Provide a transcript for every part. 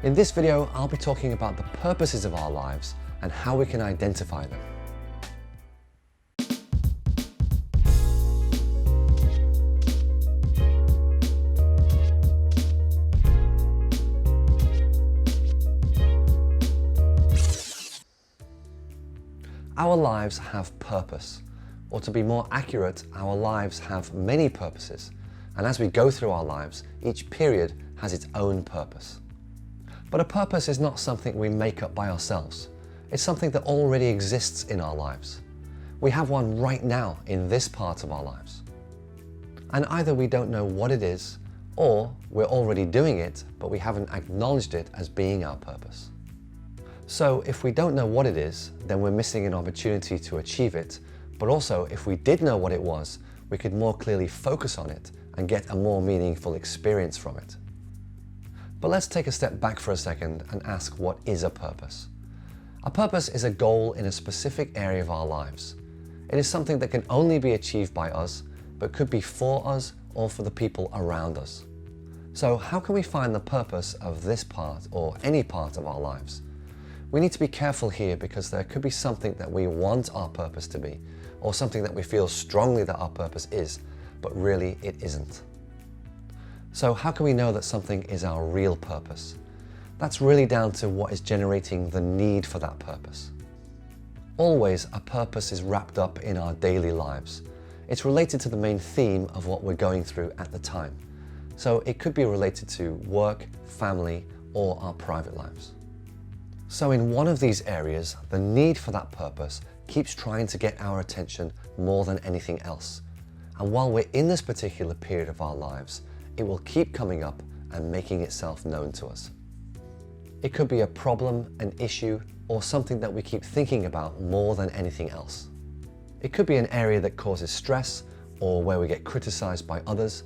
In this video, I'll be talking about the purposes of our lives and how we can identify them. Our lives have purpose, or to be more accurate, our lives have many purposes, and as we go through our lives, each period has its own purpose. But a purpose is not something we make up by ourselves. It's something that already exists in our lives. We have one right now in this part of our lives. And either we don't know what it is, or we're already doing it, but we haven't acknowledged it as being our purpose. So if we don't know what it is, then we're missing an opportunity to achieve it. But also, if we did know what it was, we could more clearly focus on it and get a more meaningful experience from it. But let's take a step back for a second and ask, what is a purpose? A purpose is a goal in a specific area of our lives. It is something that can only be achieved by us, but could be for us or for the people around us. So how can we find the purpose of this part or any part of our lives? We need to be careful here because there could be something that we want our purpose to be, or something that we feel strongly that our purpose is, but really it isn't. So how can we know that something is our real purpose? That's really down to what is generating the need for that purpose. Always, a purpose is wrapped up in our daily lives. It's related to the main theme of what we're going through at the time. So it could be related to work, family, or our private lives. So in one of these areas, the need for that purpose keeps trying to get our attention more than anything else. And while we're in this particular period of our lives, it will keep coming up and making itself known to us. It could be a problem, an issue, or something that we keep thinking about more than anything else. It could be an area that causes stress, or where we get criticized by others,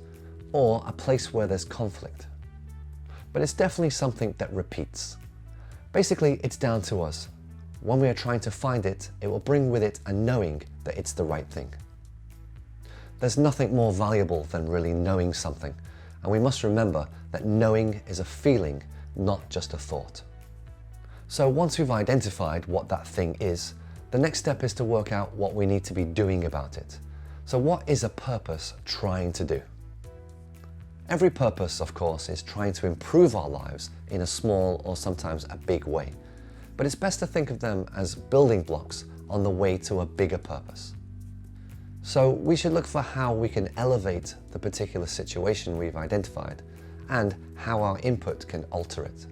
or a place where there's conflict. But it's definitely something that repeats. Basically, it's down to us. When we are trying to find it, it will bring with it a knowing that it's the right thing. There's nothing more valuable than really knowing something, and we must remember that knowing is a feeling, not just a thought. So once we've identified what that thing is, the next step is to work out what we need to be doing about it. So what is a purpose trying to do? Every purpose, of course, is trying to improve our lives in a small or sometimes a big way. But it's best to think of them as building blocks on the way to a bigger purpose. So we should look for how we can elevate the particular situation we've identified and how our input can alter it.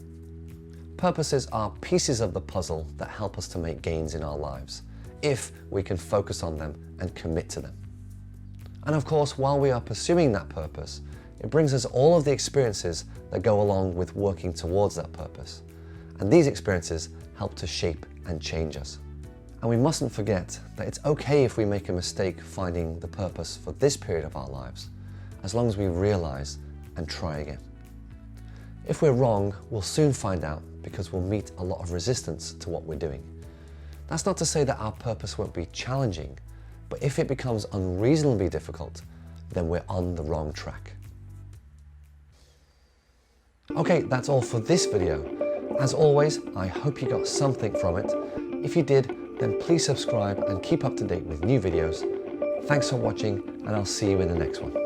Purposes are pieces of the puzzle that help us to make gains in our lives, if we can focus on them and commit to them. And of course, while we are pursuing that purpose, it brings us all of the experiences that go along with working towards that purpose. And these experiences help to shape and change us. And we mustn't forget that it's okay if we make a mistake finding the purpose for this period of our lives, as long as we realize and try again. If we're wrong, we'll soon find out because we'll meet a lot of resistance to what we're doing. That's not to say that our purpose won't be challenging, but if it becomes unreasonably difficult, then we're on the wrong track. Okay, that's all for this video. As always, I hope you got something from it. If you did, then please subscribe and keep up to date with new videos. Thanks for watching, and I'll see you in the next one.